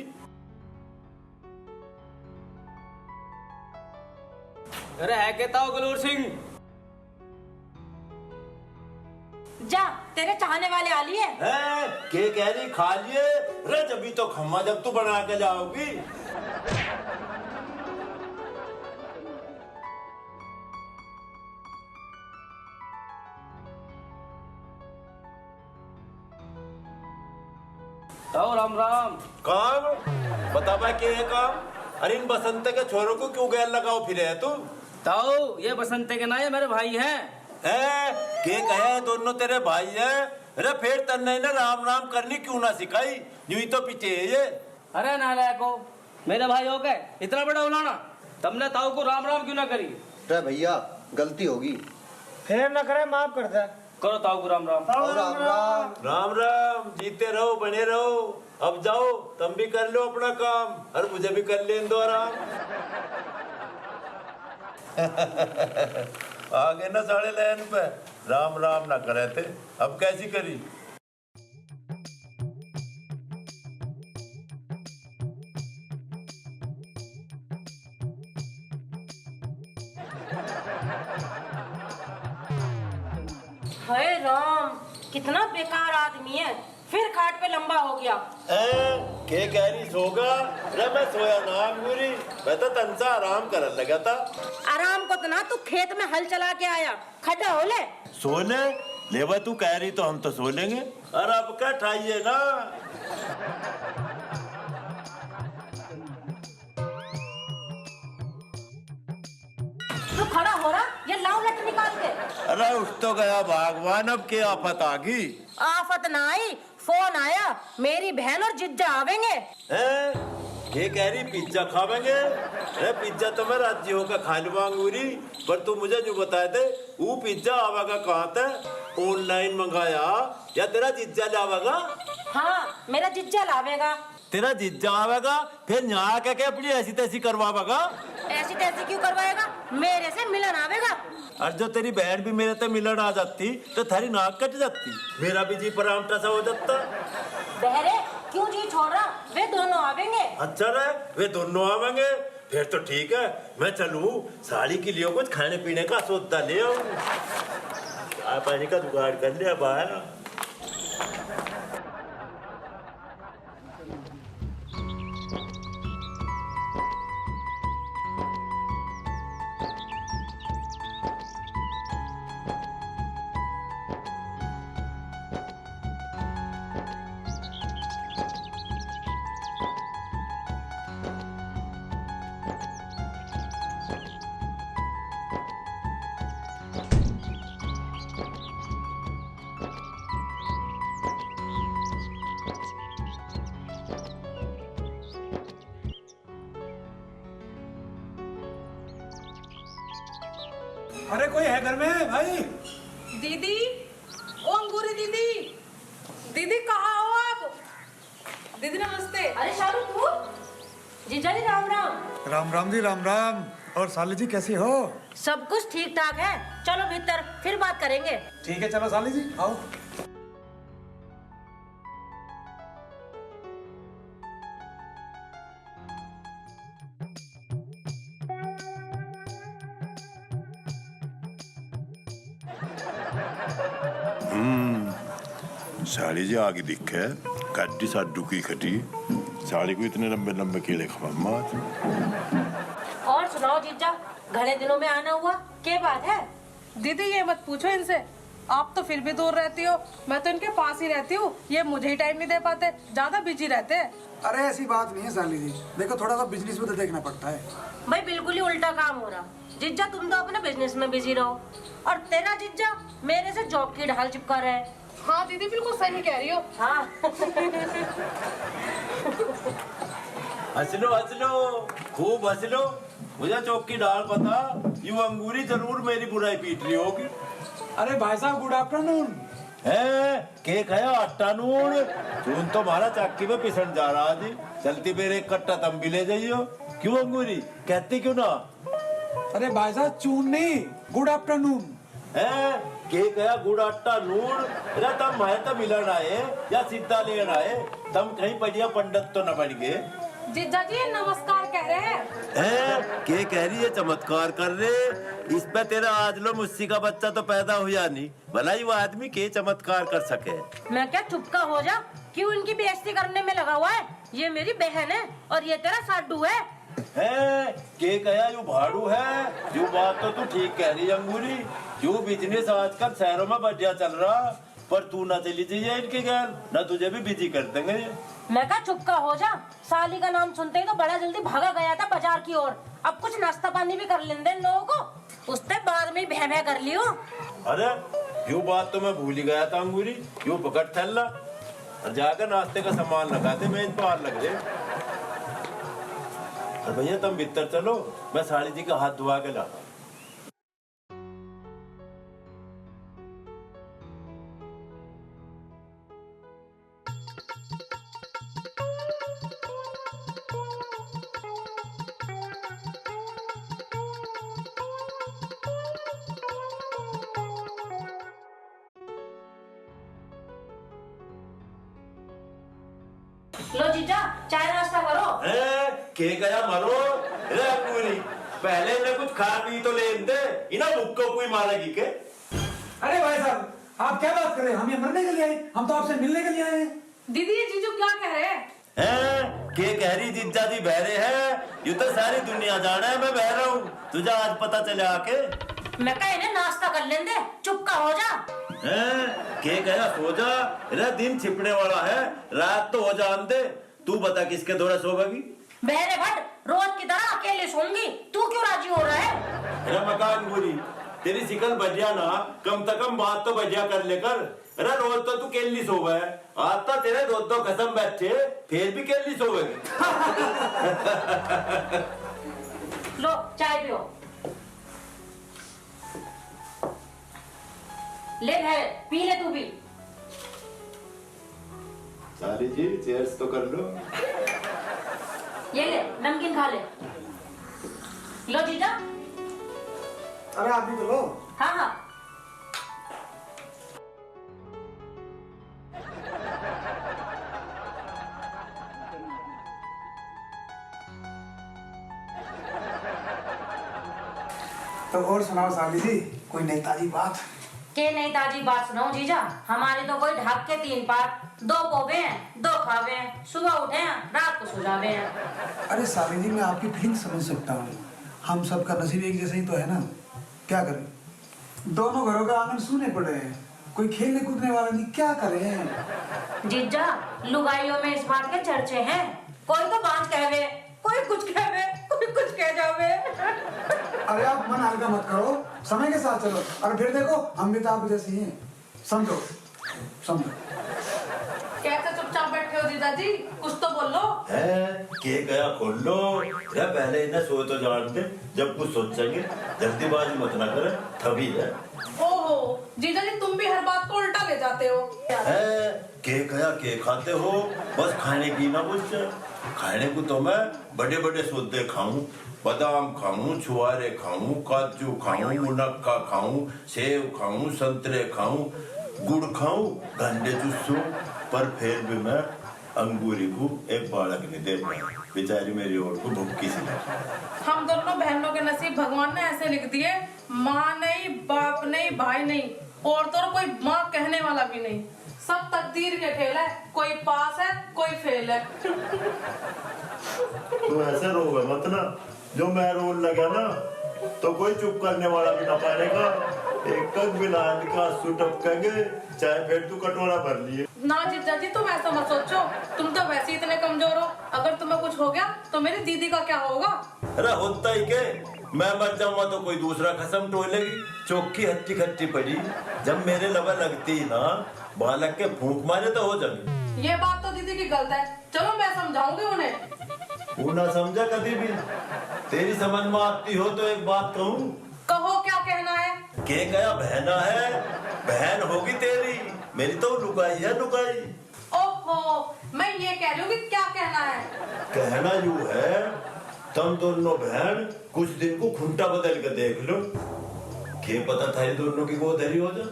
अरे है कहता हो गलूर सिंह? जा तेरे चाहने वाले आ लिए। के कह रही खा लिए? रे जब तो खम्मा जब तू बना के जाओगी। ताऊ राम राम। काम बता भाई के है काम? अरे इन बसंत के छोरों को क्यों गैर लगाओ फिरे है तू? ताऊ ये बसंते के ना ये मेरे भाई हैं। के कहे दोनों तेरे भाई है? अरे फिर तन्ने ने राम राम करनी क्यों ना सिखाई? यूं ही तो पीछे है ये। अरे नालायको, मेरे भाई हो गए इतना बड़ा उलाना, तुमने ताऊ को राम राम क्यों ना करी? अरे भैया गलती होगी, फिर न करे, माफ कर दे। करो ताऊ को राम राम। राम राम। राम राम, जीते रहो बने रहो। अब जाओ तुम भी कर लो अपना काम, और मुझे भी कर लेने दो आराम। आगे ना साढ़े लाइन पे राम राम ना करे थे, अब कैसी करी? हाय राम, कितना बेकार आदमी है, फिर खाट पे लंबा हो गया। के कहरी सोगा? अरे मैं सोया ना अंगूरी, मैं तो तनसा आराम करने लगा था। आराम को तो ना तू खेत में हल चला के आया, खड़ा हो ले। सोने लेवा तू कह रही तो हम तो सो लेंगे, और अब क्या ठाइए ना। तू खड़ा हो रहा, ये लाओ लट निकाल के। अरे उठ तो गया भगवान, अब क्या आफत आ गई? आफत ना आई, फोन आया, मेरी बहन और जिज्जा आवेंगे। ये कह रही पिज्जा खावेंगे? अरे पिज्जा तो मैं राज्य होकर खा लूंगा अंगूरी, पर तू मुझे जो बता दे वो पिज्जा आवेगा कहाँ था? ऑनलाइन मंगाया या तेरा जिज्जा लावेगा? हाँ मेरा जिज्जा लावेगा। तेरा जिज्जा आवेगा, फिर यहाँ क्या अपनी ऐसी तैसी करवावेगा? ऐसी तैसी क्यों करवाएगा, मेरे से मिलन आवेगा। और जो तेरी बहन भी मेरे से मिलन आ जाती तो थारी नाक कट जाती, मेरा भी जी परामटा सा हो जाता। बहरे क्यों जी छोड़ रहा, वे दोनों आवेंगे। अच्छा रे, वे दोनों आवेंगे, फिर तो ठीक है। मैं चलूं साड़ी के लिए कुछ खाने पीने का सौदा ले आऊं, चाय पानी का जुगाड़ कर लिया बाहर। अरे कोई है घर में भाई? दीदी, ओ अंगूरी दीदी, दीदी कहाँ हो आप? दीदी नमस्ते। अरे शालू तू? जीजा जी राम राम। राम राम जी, राम राम। और साली जी कैसी हो? सब कुछ ठीक ठाक है, चलो भीतर फिर बात करेंगे। ठीक है, चलो साली जी आओ। साड़ी जी आगे दिखे कड्डी साडू की खटी साड़ी को इतने लंबे लंबे कीड़े खमा। और सुनाओ जीजा, घने दिनों में आना हुआ, क्या बात है? दीदी ये मत पूछो इनसे, आप तो फिर भी दूर रहती हो, मैं तो इनके पास ही रहती हूँ। ये मुझे ही टाइम नहीं दे पाते, ज्यादा बिजी रहते हैं। अरे ऐसी बात नहीं है साली जी, देखो थोड़ा सा बिजनेस में तो देखना पड़ता है। भाई बिल्कुल ही उल्टा काम हो रहा। जीजा तुम तो अपने बिजनेस में बिजी रहो और तेरा जीजा मेरे से जॉब की ढाल चिपका रहा है। हाँ दीदी बिल्कुल सही कह रही हो। हाँ हंस लो खूब हंस लो। मुझे चौक की डाल पता, यू अंगूरी जरूर मेरी बुराई पीट रही होगी। अरे भाई साहब गुड आफ्टरनून। है केक है आटा नून चून तो मारा चाकी में पिसन जा रहा जी। चलती मेरे एक कट्टा तम भी ले जाइयो। क्यों अंगूरी कहती क्यों ना? अरे भाई साहब चून नहीं, गुड आफ्टरनून है केक है गुड़ आटा नून। अरे तम मैं तो मिलन आए या सीधा लेन आए? तम कहीं बढ़िया पंडित तो न बन गए? जीजा जी नमस्कार कह रहे हैं। के कह रही है चमत्कार कर रहे? इस पे तेरा आज लो मुस्सी का बच्चा तो पैदा हुआ नहीं, भला ही वो आदमी के चमत्कार कर सके। मैं क्या चुपका हो जा, क्यों इनकी बेइज्जती करने में लगा हुआ है? ये मेरी बहन है और ये तेरा साडू है। के कहा यू भाड़ू है? यू बात तो तू ठीक कह रही अंगूरी। यू बिजनेस आजकल शहरों में बढ़िया चल रहा, पर तू ना चली जाइए इनके घर, ना तुझे भी बिजी कर देंगे। मैं क्या चुपका हो जा, साली का नाम सुनते ही तो बड़ा जल्दी भागा गया था बाजार की ओर। अब कुछ नाश्ता पानी भी कर लेंदे इन लोगों को, उसने बाद में भय कर लियो। अरे यू बात तो मैं भूल ही गया था अंगूरी। यू पकड़ थैला और जाकर नाश्ते का सामान लगाते मेज पार लग गए। और भैया तुम भीतर चलो, मैं साड़ी जी का हाथ धुआ के लाता। लो जीजा चाय नाश्ता करो। के गया मरो रे अंगूरी, पहले इन्हें कुछ खा पी तो ले दे, इन्हें भूख को कोई मारेगी के? अरे भाई साहब आप क्या बात कर रहे हैं? हम ये मरने के लिए आए, हम तो आपसे मिलने के लिए आए हैं। दीदी ये जीजू क्या कह रहे हैं? के कह रही जीजा जी बहरे हैं? यू तो सारी दुनिया जाना है मैं बह रहा हूँ, तुझे आज पता चले आके? मैं कहा इन्हें नाश्ता कर लेंदे, चुपका हो जा। के कहा सो जा, अरे दिन छिपने वाला है, रात तो हो जान दे। तू बता किसके दौरे सोएगी? बहरे भट्ट रोज की तरह अकेले सोऊंगी, तू क्यों राजी हो रहा है? अरे मकान पूरी तेरी शिकल बढ़िया ना, कम से कम बात तो बढ़िया कर लेकर। अरे रोज तो तू केली सोवे, आज तो तेरे दो कसम बैठे फिर भी केली सोवेगी। लो चाय पियो। ले है पी ले तू भी। साली जी चेयर्स तो कर लो। ये ले नमकीन खा ले। लो जीजा। अरे आप भी तो लो। हाँ हाँ। तो और सुनाओ साली जी, कोई नई ताजी बात? के नहीं ताजी बात सुनाओ जीजा, हमारे तो कोई ढाक के 3 पात, 2 पोवे हैं, 2 खावे हैं, सुबह उठे हैं, रात को सो जावे हैं। अरे साली जी मैं आपकी फीलिंग समझ सकता हूँ, हम सबका नसीब एक जैसा ही तो है ना, क्या करें? दोनों घरों का आंगन सूने पड़े हैं, कोई खेलने कूदने वाला नहीं, क्या करें? जीजा लुगाइयों में इस बात के चर्चे हैं, कोई तो बात कहवे, कोई कुछ कहवे, कोई कुछ कह जावे। अरे आप मन हल्का मत करो, समय के साथ चलो, और फिर देखो हम भी तो आप जैसे ही हैं, समझो समझो। कैसे चुपचाप बैठे हो हो जीजा जी? कुछ तो बोल लो। है के गया खोल लो रे, पहले इन्हें सोच तो जान दे, जब कुछ सोचेंगे जल्दीबाजी मत ना करे, तभी है। ओहो जीजा जी, तुम भी हर बात को उल्टा ले जाते हो। है के गया के खाते हो, बस खाने की ना कुछ। खाने को तो मैं बड़े बड़े सौदे खाऊं, बादाम खाऊं, छुआरे खाऊं, काजू खाऊं, मुनक्का खाऊं, सेब खाऊं, संतरे खाऊं, गुड़ खाऊं, गंडे चूसूं, पर फिर भी मैं अंगूरी को एक बालक नहीं दे पाया। बेचारी मेरी ओर को भुक्की सी लगी। हम दोनों बहनों के नसीब भगवान ने ऐसे लिख दिए, माँ नहीं, बाप नहीं, भाई नहीं, और तो कोई माँ कहने वाला भी नहीं। सब तकदीर के खेल है, कोई पास है कोई फेल है। तू ऐसे रोवे मत ना, जो मैं रोन लगा ना तो कोई चुप करने वाला भी ना पाएगा। एक बिलाल का आंसू टपकेंगे, चाहे फिर तू कटोरा भर लिए। ना जीजा जी, तुम ऐसा मत सोचो, तुम तो वैसे ही इतने कमजोर हो। अगर तुम्हें कुछ हो गया तो मेरी दीदी का क्या होगा? अरे होता ही के, मैं मर जाऊंगा तो कोई दूसरा कसम टोलेगी। चौकी हट्टी खट्टी पड़ी, जब मेरे लबा लगती ना, बालक के फूंक मारे तो हो जाए। ये बात तो दीदी की गलत है, चलो मैं समझाऊंगी उन्हें। वो ना समझा कभी भी, तेरी समझ में आती हो तो एक बात कहूँ। कहो, क्या कहना है? के गया बहना है, बहन होगी तेरी, मेरी तो लुगाई है लुगाई। ओहो, मैं ये कह रही हूँ कि क्या कहना है? कहना यूं है, तुम दोनों बहन कुछ दिन को खुंटा बदल के देख लो, के पता था ये दोनों की वो धरी हो जा।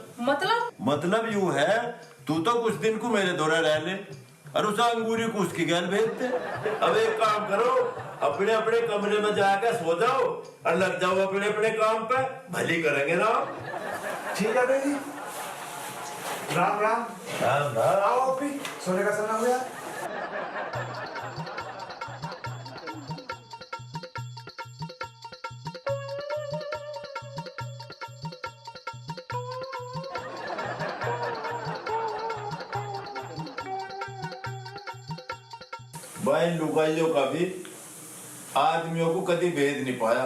मतलब यूं है, तू तो कुछ दिन को मेरे दौरा रह ले और उस अंगूरी को उसकी गैल भेज दे। अब एक काम करो, अपने अपने कमरे में जाकर सो जाओ और लग जाओ अपने अपने काम पे, भली करेंगे ना। ठीक है बेटी, राम राम। राम राम। आओ अभी, सोने का समय हो गया। भाई लुगाइयों का भी आदमियों को कभी भेद नहीं पाया।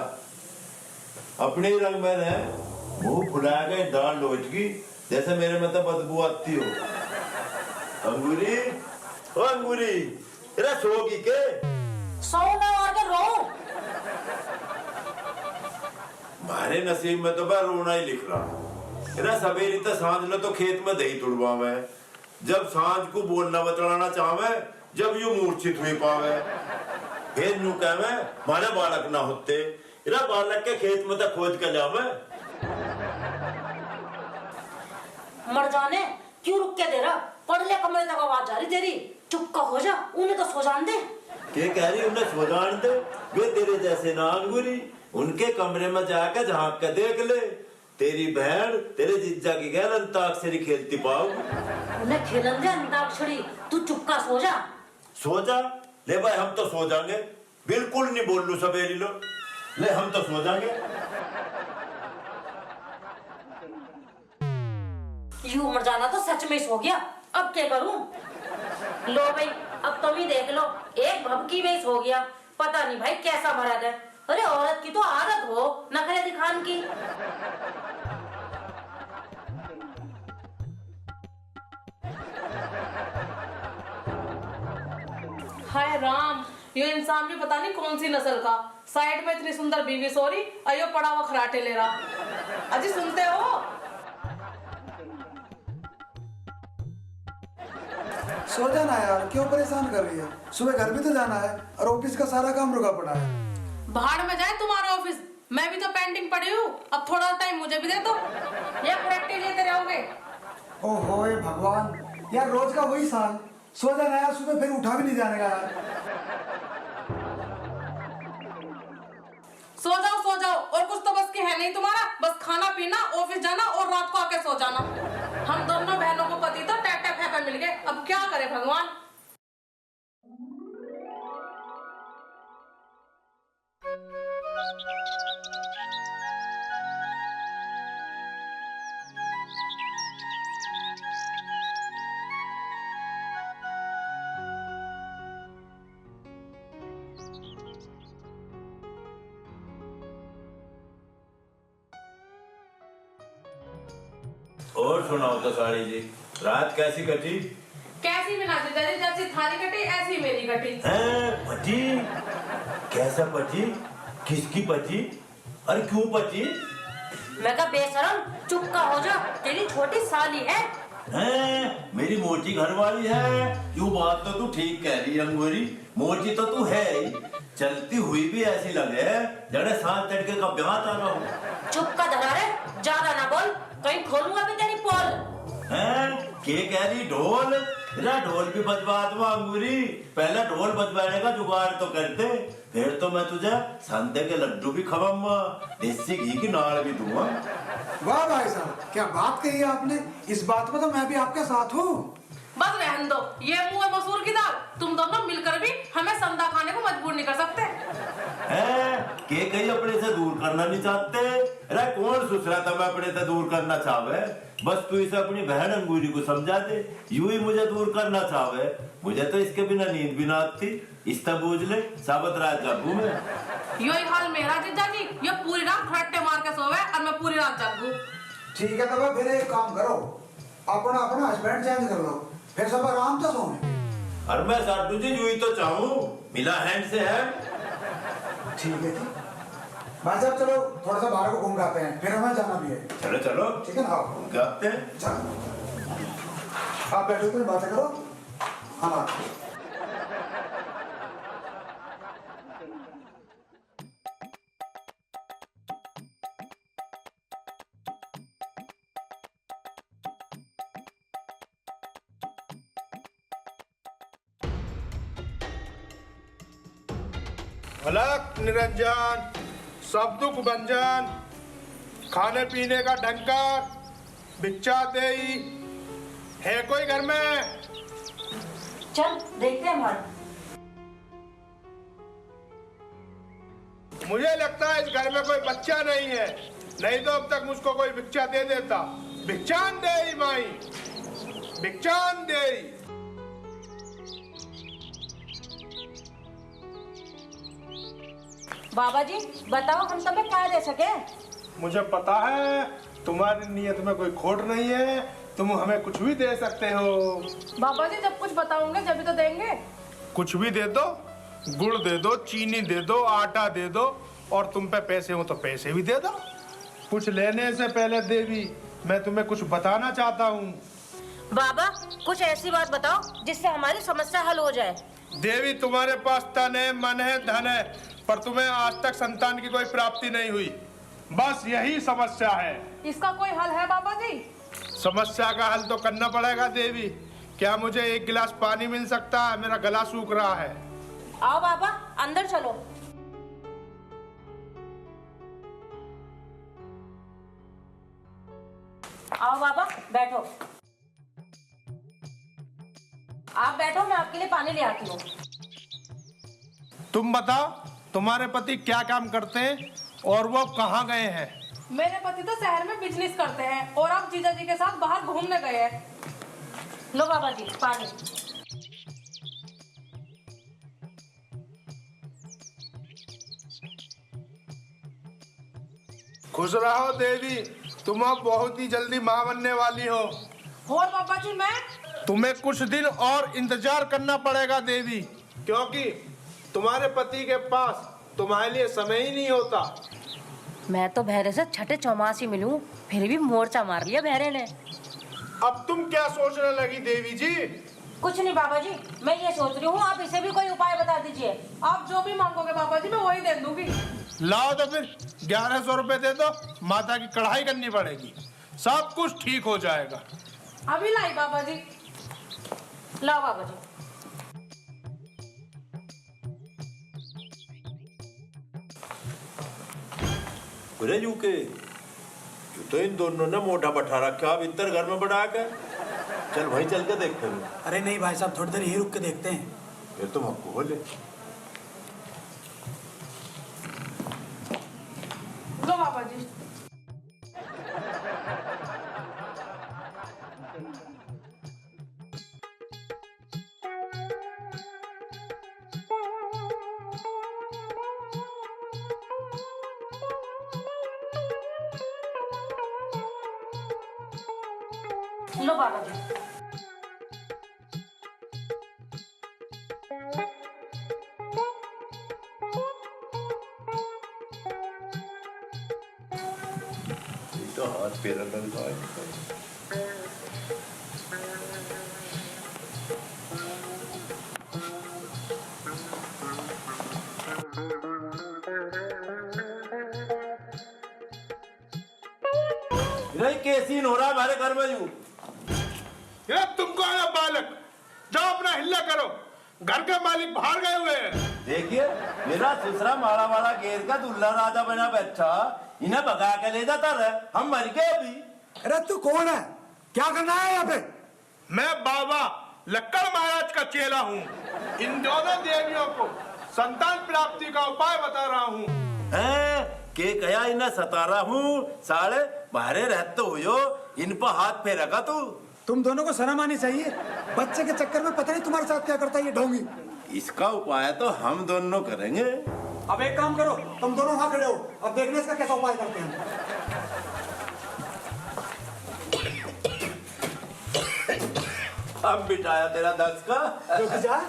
अपने ही रंग में है, मुंह फुला गए, दाल लोच गई, जैसे मेरे में तो बदबू आती हो। अंगूरी, ओ अंगूरी, तेरा सोगी के? सोना और के रो। मारे नसीब में तो मैं रोना ही लिख रहा। तेरा सवेरी तो सांझ लो तो खेत में दही तुड़वा में, जब सांझ को बोलना बतलाना चाहे, जब यू मूर्छित हुई पावे, फिर यूं कहे मारे बालक ना होते, इरा बालक के खेत में तो खोद के लावे। मर जाने, क्यों रुक के दे रहा? पढ़ ले, कमरे तक आवाज जा रही तेरी। चुप का हो जा, उन्हें तो सो जान दे। के कह रही उन्हें सो जान दे? वे तेरे जैसे ना अंगूरी, उनके कमरे में जाकर झांक के देख ले, तेरी बहन तेरे जीजा की गैर अंताक्षरी खेलती पाओ। उन्हें खेलन दे अंताक्षरी, तू चुप का सो जा। सो जा ले भाई, हम तो सो जाएंगे, बिल्कुल नहीं बोल लू सवेरी लो, ले हम तो सो जाएंगे। यू मर जाना तो सच में सो गया, अब क्या करूं? लो भाई, अब तुम ही देख लो, एक भबकी में सो गया। पता नहीं भाई कैसा मरा है। अरे औरत की तो आदत हो नखरे दिखान की। हाय राम, ये इंसान भी पता नहीं कौन सी नस्ल का। साइड में इतनी सुंदर बीवी सो रही, अयो पड़ा हुआ खराटे ले रहा। अजी सुनते हो? सो जाना यार, क्यों परेशान कर रही है? सुबह घर भी तो जाना है और ऑफिस का सारा काम रुका पड़ा है। भाड़ में जाए तुम्हारा ऑफिस, मैं भी तो पेंटिंग पड़ी हूँ। अब थोड़ा टाइम मुझे भी दे दो, ये प्रैक्टिस लेते रहोगे। ओहो भगवान, यार रोज का वही साल। सो जाना यार, सुबह फिर उठा भी नहीं जाने का यार। सो जाओ, और कुछ तो बस की है नहीं तुम्हारा। बस खाना पीना, ऑफिस जाना और रात को आके सो जाना। हम दोनों बहनों को पति तो टैप टैप हैपन मिल गए, अब क्या करे भगवान। और सुनाओ तो साड़ी जी, रात कैसी कटी? कैसे ऐसी भी ना जीजाजी, जैसी थारी कटी ऐसी मेरी कटी। पची? कैसा पची? किसकी पची? अरे क्यों पची? मैं कहा बेशरम चुप का हो जा, तेरी छोटी साली है। मेरी मोची घरवाली है। यूं बात तो तू ठीक कह रही है अंगूरी, मोची तो तू है ही, चलती हुई भी ऐसी लगे जड़े सांत तड़के का ब्याह आ रहा हो। चुप का धरा रे, ज्यादा ना बोल, कहीं खोलूंगा भी तेरी पोल। के कह रही ढोल? तेरा ढोल भी बजवा दूंगा अंगूरी, पहले ढोल बजवाने का जुगाड़ तो करते, फिर तो मैं तुझे संते के लड्डू भी खवाऊंगा, देसी घी की नाड़ भी दूंगा। वाह भाई साहब, क्या बात कही है आपने, इस बात में तो मैं भी आपके साथ हूँ। बस रहने दो, ये मुंह है मसूर की दाल, तुम दोनों मिलकर भी हमें संदा खाने को मजबूर नहीं कर सकते। के कहीं अपने से दूर करना नहीं चाहते? अरे कौन ससुरा था मैं अपने से दूर करना चाहे? बस तू इसे अपनी बहन अंगूरी को समझा दे, यूं ही मुझे दूर करना चाहे। मुझे तो इसके बिना नींद भी ना आती, इस तब बूझ ले साबत रात जागू में। यही हाल मेरा जीजा जी, ये पूरी रात खड़े मार के सोवे और मैं पूरी रात जागू। ठीक है तो फिर एक काम करो, अपना अपना हस्बैंड चेंज कर लो, फिर सब आराम से सोए। और मैं साडू जी यूं ही तो चाहूँ, मिला हैंड से है। ठीक है जी भाई साहब, चलो थोड़ा सा बाहर को घूम के आते हैं, फिर हमें जाना भी है। चलो चलो ठीक है ना, आओ गाते हैं। चलो आप बैठो, तो बातें करो। हाँ अलग निरंजन, सब दुख भंजन, खाने पीने का ढंकर, भिक्षा देई है कोई घर में? चल देखते हैं मर्द। मुझे लगता है इस घर में कोई बच्चा नहीं है, नहीं तो अब तक मुझको कोई भिक्षा दे देता। भिक्षान देई माई, भिक्षान देई। बाबा जी बताओ हम तुम्हें क्या दे सके? मुझे पता है तुम्हारी नीयत में कोई खोट नहीं है, तुम हमें कुछ भी दे सकते हो। बाबा जी जब कुछ बताऊंगे जब भी तो देंगे। कुछ भी दे दो, गुड़ दे दो, चीनी दे दो, आटा दे दो, और तुम पे पैसे हो तो पैसे भी दे दो। कुछ लेने से पहले देवी मैं तुम्हें कुछ बताना चाहता हूँ। बाबा कुछ ऐसी बात बताओ जिससे हमारी समस्या हल हो जाए। देवी तुम्हारे पास तन है, मन है, धन है, पर तुम्हें आज तक संतान की कोई प्राप्ति नहीं हुई, बस यही समस्या है। इसका कोई हल है बाबा जी? समस्या का हल तो करना पड़ेगा देवी। क्या मुझे एक गिलास पानी मिल सकता है? मेरा गला सूख रहा है। आओ बाबा अंदर चलो। आओ बाबा बैठो। आप बैठो, मैं आपके लिए पानी ले आती हूँ। तुम बताओ तुम्हारे पति क्या काम करते हैं और वो कहाँ गए हैं? मेरे पति तो शहर में बिजनेस करते हैं और आप जीजा जी के साथ बाहर घूमने गए हैं। लो बाबा जी पानी। खुश रहो देवी, तुम अब बहुत ही जल्दी माँ बनने वाली हो। और बाबा जी मैं? तुम्हें कुछ दिन और इंतजार करना पड़ेगा देवी, क्योंकि तुम्हारे पति के पास तुम्हारे लिए समय ही नहीं होता। मैं तो भैरे से छठे चौमास ही मिलूं, फिर भी मोर्चा मार लिया भैरे ने। अब तुम क्या सोचने लगी देवी जी? कुछ नहीं बाबा जी, मैं ये सोच रही हूँ आप इसे भी कोई उपाय बता दीजिए। आप जो भी मांगोगे बाबा जी मैं वही दे दूंगी। लाओ तो फिर 1100 रुपए दे दो, माता की कढ़ाई करनी पड़ेगी, सब कुछ ठीक हो जाएगा। अभी लाई बाबा जी। लाओ बाबा जी। अरे यूके तो इन दोनों ने मोटा बैठा रखा अब इधर घर में बढ़ा के। चल भाई चल के देखते हैं। अरे नहीं भाई साहब, थोड़ी देर यही रुक के देखते हैं। फिर तुम आपको बोले लो बाबा जी। लो बाबा जी। तो हाथ पैर अंदर जाए। नहीं कैसी हो रहा है हमारे घर में यूं? ये तुमको आया बालक, जाओ अपना हिल्ला करो, घर के मालिक बाहर गए हुए हैं। देखिए मेरा ससुरा मारा वाला गेर का दुल्ला राजा बना बैठा, इन्हें भगा के ले जाता रहे, हम मर गए अभी। अरे तू कौन है, क्या करना है यहाँ पे? मैं बाबा लक्कड़ महाराज का चेला हूँ। इन दोनों देवियों को संतान प्राप्ति का उपाय बता रहा हूँ। के कया इन्हें सता रहा हूँ, साले बाहरे रहते हो यो, इन पर हाथ फेरेगा तू। तुम दोनों को शर्म आनी चाहिए, बच्चे के चक्कर में पता नहीं तुम्हारे साथ क्या करता है ये ढोंगी। इसका उपाय तो हम दोनों करेंगे। अब एक काम करो, तुम दोनों वहां खड़े हो, अब देखने इसका कैसा उपाय करते हैं। अब बिठाया तेरा दस का। रुक जा।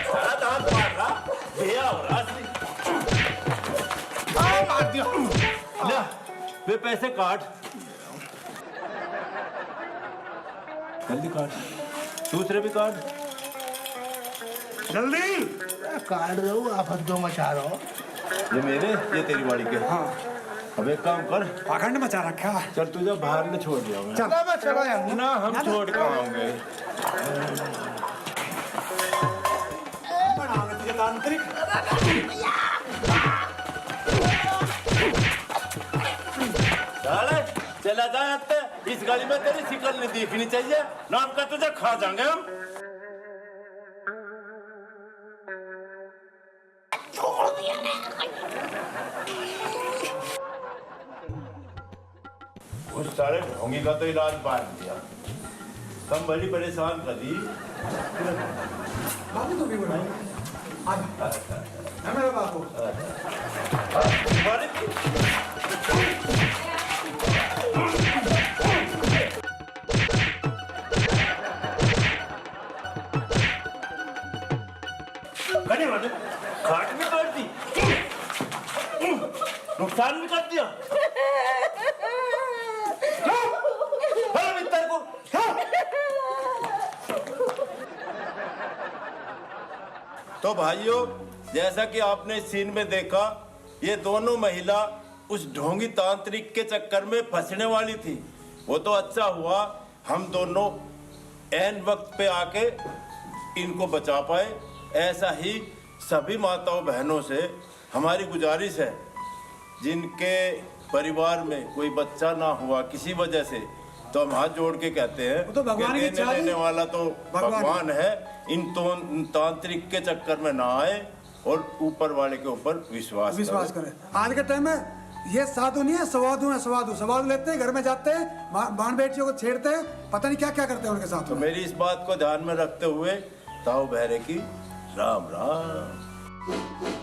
सारा दांत मार रहा, भैया हो रहा असली। ले, वे पैसे काट, जल्दी काट, दूसरे भी काट, जल्दी काट रहे हो आप, हद्दों मचा रहे हो। ये मेरे, ये तेरी बाड़ी के। हाँ अब एक काम कर, पाखंड मचा रखा है। चल तुझे बाहर में छोड़ दिया मैं। चल मैं चला जाऊंगा ना हम छोड़ के आऊंगे। तांत्रिक चला जाते, इस गली में तेरी शिकल नहीं दिखनी चाहिए, नाम का तुझे खा जाएंगे हम। उस सारे ढोंगी का तो इलाज बांध दिया, कम बड़ी परेशान कर दी। बाबू तो भी बोला है मेरा बाबू। घाट भी कर दी, नुकसान भी कर दिया। मित्र को तो भाइयों, जैसा कि आपने इस सीन में देखा, ये दोनों महिला उस ढोंगी तांत्रिक के चक्कर में फंसने वाली थी। वो तो अच्छा हुआ हम दोनों ऐन वक्त पे आके इनको बचा पाए। ऐसा ही सभी माताओं बहनों से हमारी गुजारिश है, जिनके परिवार में कोई बच्चा ना हुआ किसी वजह से, तो हम हाथ जोड़ के कहते हैं तो भगवान कि की देने लेने वाला तो भगवान है। इन तांत्रिक के चक्कर में ना आए और ऊपर वाले के ऊपर विश्वास करें। आज के टाइम में ये साधु नहीं है, सवाधु है। सवाधु लेते हैं, घर में जाते हैं, बहन बेटियों को छेड़ते हैं, पता नहीं क्या क्या करते हैं उनके साथ। तो मेरी इस बात को ध्यान में रखते हुए ताऊ बहरे की राम राम।